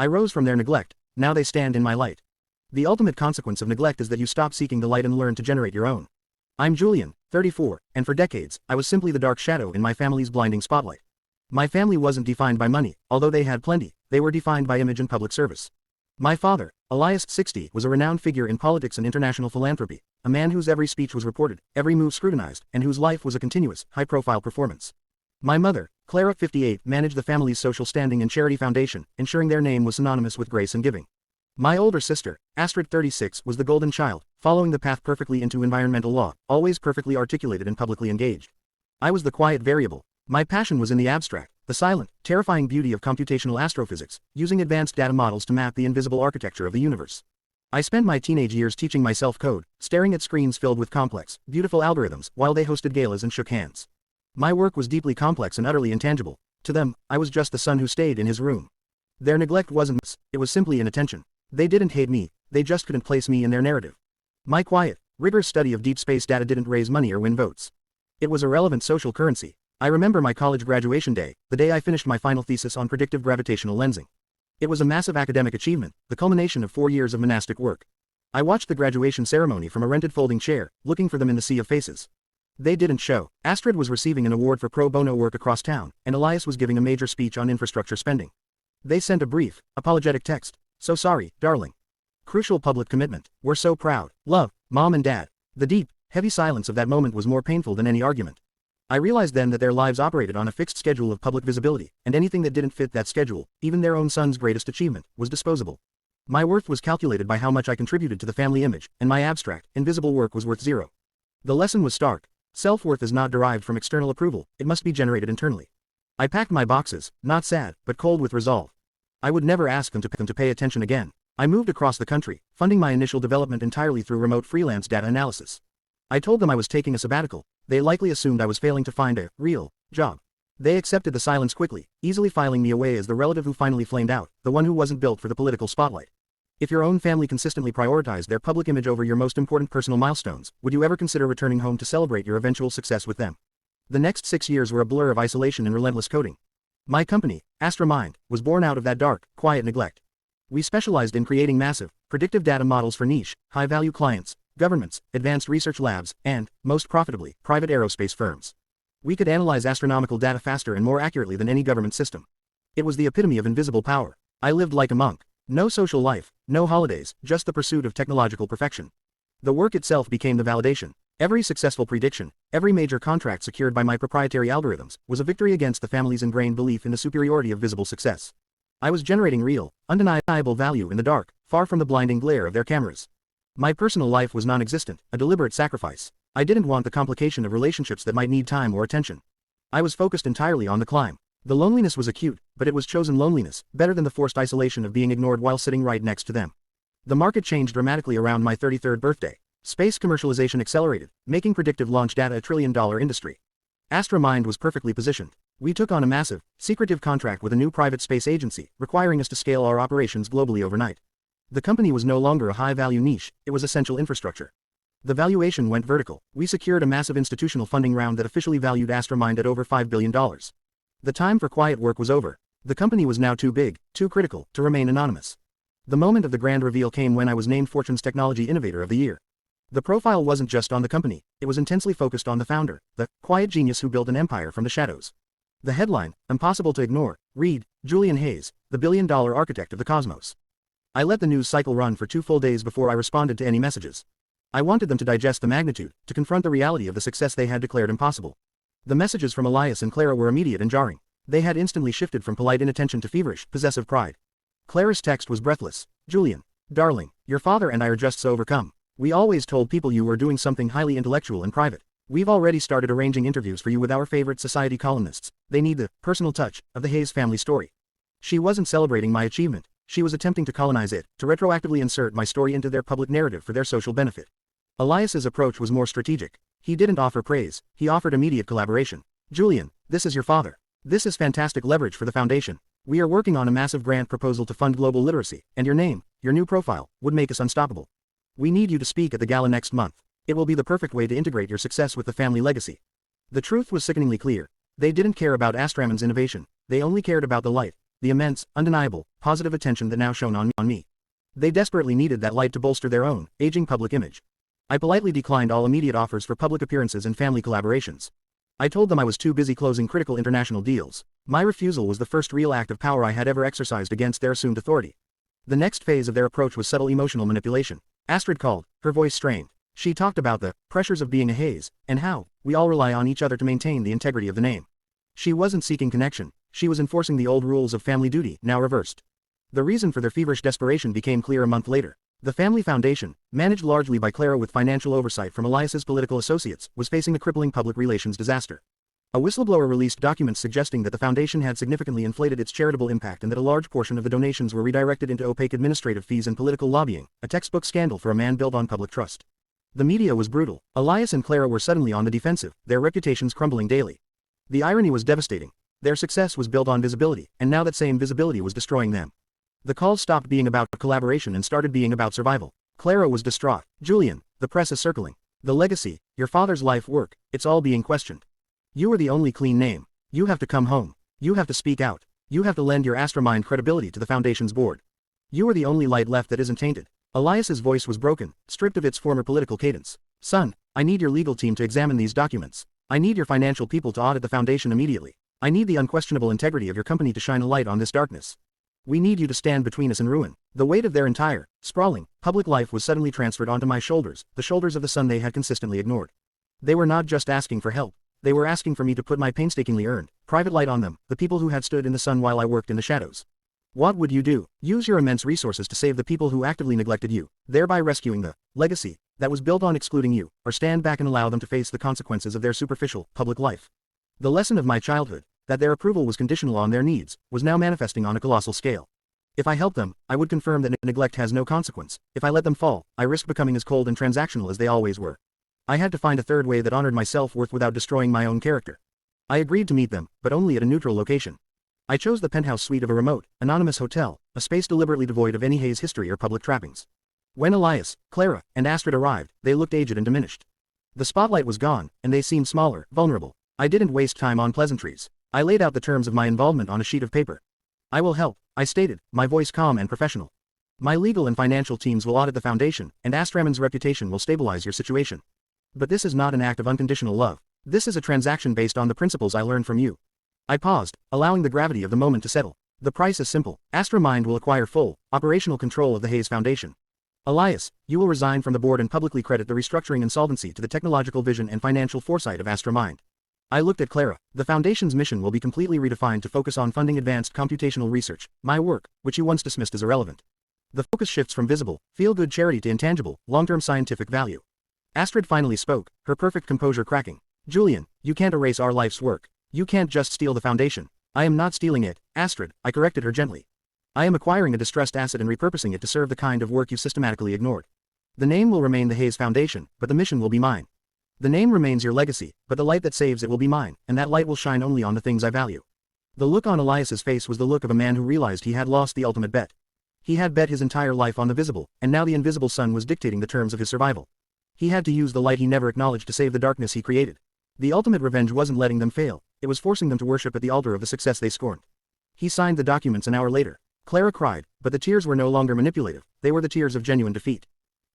I rose from their neglect, now they stand in my light. The ultimate consequence of neglect is that you stop seeking the light and learn to generate your own. I'm Julian, 34, and for decades, I was simply the dark shadow in my family's blinding spotlight. My family wasn't defined by money, although they had plenty, they were defined by image and public service. My father, Elias, 60, was a renowned figure in politics and international philanthropy, a man whose every speech was reported, every move scrutinized, and whose life was a continuous, high-profile performance. My mother, Clara, 58, managed the family's social standing and charity foundation, ensuring their name was synonymous with grace and giving. My older sister, Astrid, 36, was the golden child, following the path perfectly into environmental law, always perfectly articulated and publicly engaged. I was the quiet variable. My passion was in the abstract, the silent, terrifying beauty of computational astrophysics, using advanced data models to map the invisible architecture of the universe. I spent my teenage years teaching myself code, staring at screens filled with complex, beautiful algorithms, while they hosted galas and shook hands. My work was deeply complex and utterly intangible. To them, I was just the son who stayed in his room. Their neglect wasn't, it was simply inattention. They didn't hate me, they just couldn't place me in their narrative. My quiet, rigorous study of deep space data didn't raise money or win votes. It was a relevant social currency. I remember my college graduation day, the day I finished my final thesis on predictive gravitational lensing. It was a massive academic achievement, the culmination of 4 years of monastic work. I watched the graduation ceremony from a rented folding chair, looking for them in the sea of faces. They didn't show. Astrid was receiving an award for pro bono work across town, and Elias was giving a major speech on infrastructure spending. They sent a brief, apologetic text. So sorry, darling. Crucial public commitment. We're so proud. Love, Mom and Dad. The deep, heavy silence of that moment was more painful than any argument. I realized then that their lives operated on a fixed schedule of public visibility, and anything that didn't fit that schedule, even their own son's greatest achievement, was disposable. My worth was calculated by how much I contributed to the family image, and my abstract, invisible work was worth zero. The lesson was stark. Self-worth is not derived from external approval, it must be generated internally. I packed my boxes, not sad, but cold with resolve. I would never ask them to pay attention again. I moved across the country, funding my initial development entirely through remote freelance data analysis. I told them I was taking a sabbatical. They likely assumed I was failing to find a real job. They accepted the silence quickly, easily filing me away as the relative who finally flamed out, the one who wasn't built for the political spotlight. If your own family consistently prioritized their public image over your most important personal milestones, would you ever consider returning home to celebrate your eventual success with them? The next 6 years were a blur of isolation and relentless coding. My company, AstraMind, was born out of that dark, quiet neglect. We specialized in creating massive, predictive data models for niche, high-value clients, governments, advanced research labs, and, most profitably, private aerospace firms. We could analyze astronomical data faster and more accurately than any government system. It was the epitome of invisible power. I lived like a monk. No social life, no holidays, just the pursuit of technological perfection. The work itself became the validation. Every successful prediction, every major contract secured by my proprietary algorithms, was a victory against the family's ingrained belief in the superiority of visible success. I was generating real, undeniable value in the dark, far from the blinding glare of their cameras. My personal life was non-existent, a deliberate sacrifice. I didn't want the complication of relationships that might need time or attention. I was focused entirely on the climb. The loneliness was acute, but it was chosen loneliness, better than the forced isolation of being ignored while sitting right next to them. The market changed dramatically around my 33rd birthday. Space commercialization accelerated, making predictive launch data a trillion-dollar industry. AstraMind was perfectly positioned. We took on a massive, secretive contract with a new private space agency, requiring us to scale our operations globally overnight. The company was no longer a high-value niche, it was essential infrastructure. The valuation went vertical. We secured a massive institutional funding round that officially valued AstraMind at over $5 billion. The time for quiet work was over. The company was now too big, too critical, to remain anonymous. The moment of the grand reveal came when I was named Fortune's Technology Innovator of the Year. The profile wasn't just on the company, it was intensely focused on the founder, the quiet genius who built an empire from the shadows. The headline, impossible to ignore, read, Julian Hayes, the billion-dollar architect of the cosmos. I let the news cycle run for 2 full days before I responded to any messages. I wanted them to digest the magnitude, to confront the reality of the success they had declared impossible. The messages from Elias and Clara were immediate and jarring. They had instantly shifted from polite inattention to feverish, possessive pride. Clara's text was breathless. Julian, darling, your father and I are just so overcome. We always told people you were doing something highly intellectual and private. We've already started arranging interviews for you with our favorite society columnists. They need the personal touch of the Hayes family story. She wasn't celebrating my achievement. She was attempting to colonize it, to retroactively insert my story into their public narrative for their social benefit. Elias's approach was more strategic. He didn't offer praise, he offered immediate collaboration. Julian, this is your father. This is fantastic leverage for the foundation. We are working on a massive grant proposal to fund global literacy, and your name, your new profile, would make us unstoppable. We need you to speak at the gala next month. It will be the perfect way to integrate your success with the family legacy. The truth was sickeningly clear. They didn't care about AstraMind's innovation, they only cared about the light, the immense, undeniable, positive attention that now shone on me. They desperately needed that light to bolster their own, aging public image. I politely declined all immediate offers for public appearances and family collaborations. I told them I was too busy closing critical international deals. My refusal was the first real act of power I had ever exercised against their assumed authority. The next phase of their approach was subtle emotional manipulation. Astrid called, her voice strained. She talked about the pressures of being a Hayes, and how we all rely on each other to maintain the integrity of the name. She wasn't seeking connection, she was enforcing the old rules of family duty, now reversed. The reason for their feverish desperation became clear a month later. The family foundation, managed largely by Clara with financial oversight from Elias's political associates, was facing a crippling public relations disaster. A whistleblower released documents suggesting that the foundation had significantly inflated its charitable impact and that a large portion of the donations were redirected into opaque administrative fees and political lobbying, a textbook scandal for a man built on public trust. The media was brutal. Elias and Clara were suddenly on the defensive, their reputations crumbling daily. The irony was devastating. Their success was built on visibility, and now that same visibility was destroying them. The calls stopped being about collaboration and started being about survival. Clara was distraught. Julian, the press is circling. The legacy, your father's life work, it's all being questioned. You are the only clean name. You have to come home. You have to speak out. You have to lend your AstraMind credibility to the foundation's board. You are the only light left that isn't tainted. Elias's voice was broken, stripped of its former political cadence. Son, I need your legal team to examine these documents. I need your financial people to audit the foundation immediately. I need the unquestionable integrity of your company to shine a light on this darkness. We need you to stand between us and ruin. The weight of their entire, sprawling, public life was suddenly transferred onto my shoulders, the shoulders of the son they had consistently ignored. They were not just asking for help. They were asking for me to put my painstakingly earned, private light on them, the people who had stood in the sun while I worked in the shadows. What would you do? Use your immense resources to save the people who actively neglected you, thereby rescuing the legacy that was built on excluding you, or stand back and allow them to face the consequences of their superficial, public life. The lesson of my childhood, that their approval was conditional on their needs, was now manifesting on a colossal scale. If I helped them, I would confirm that neglect has no consequence. If I let them fall, I risked becoming as cold and transactional as they always were. I had to find a third way that honored my self-worth without destroying my own character. I agreed to meet them, but only at a neutral location. I chose the penthouse suite of a remote, anonymous hotel, a space deliberately devoid of any Hayes history or public trappings. When Elias, Clara, and Astrid arrived, they looked aged and diminished. The spotlight was gone, and they seemed smaller, vulnerable. I didn't waste time on pleasantries. I laid out the terms of my involvement on a sheet of paper. I will help, I stated, my voice calm and professional. My legal and financial teams will audit the foundation, and AstraMind's reputation will stabilize your situation. But this is not an act of unconditional love. This is a transaction based on the principles I learned from you. I paused, allowing the gravity of the moment to settle. The price is simple. AstraMind will acquire full, operational control of the Hayes Foundation. Elias, you will resign from the board and publicly credit the restructuring and solvency to the technological vision and financial foresight of AstraMind. I looked at Clara. The foundation's mission will be completely redefined to focus on funding advanced computational research, my work, which you once dismissed as irrelevant. The focus shifts from visible, feel-good charity to intangible, long-term scientific value. Astrid finally spoke, her perfect composure cracking. Julian, you can't erase our life's work. You can't just steal the foundation. I am not stealing it, Astrid, I corrected her gently. I am acquiring a distressed asset and repurposing it to serve the kind of work you systematically ignored. The name will remain the Hayes Foundation, but the mission will be mine. The name remains your legacy, but the light that saves it will be mine, and that light will shine only on the things I value. The look on Elias's face was the look of a man who realized he had lost the ultimate bet. He had bet his entire life on the visible, and now the invisible sun was dictating the terms of his survival. He had to use the light he never acknowledged to save the darkness he created. The ultimate revenge wasn't letting them fail, it was forcing them to worship at the altar of the success they scorned. He signed the documents an hour later. Clara cried, but the tears were no longer manipulative, they were the tears of genuine defeat.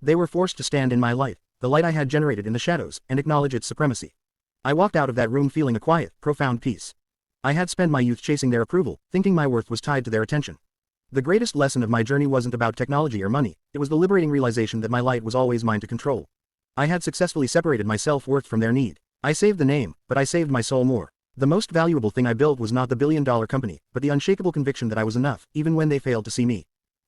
They were forced to stand in my light, the light I had generated in the shadows, and acknowledge its supremacy. I walked out of that room feeling a quiet, profound peace. I had spent my youth chasing their approval, thinking my worth was tied to their attention. The greatest lesson of my journey wasn't about technology or money, it was the liberating realization that my light was always mine to control. I had successfully separated my self-worth from their need. I saved the name, but I saved my soul more. The most valuable thing I built was not the billion-dollar company, but the unshakable conviction that I was enough, even when they failed to see me.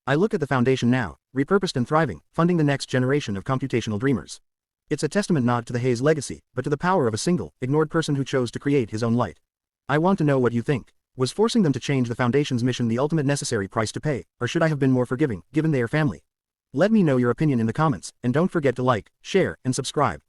I look at the foundation now, repurposed and thriving, funding the next generation of computational dreamers. It's a testament not to the Hayes legacy, but to the power of a single, ignored person who chose to create his own light. I want to know what you think. Was forcing them to change the foundation's mission the ultimate necessary price to pay, or should I have been more forgiving, given they are family? Let me know your opinion in the comments, and don't forget to like, share, and subscribe.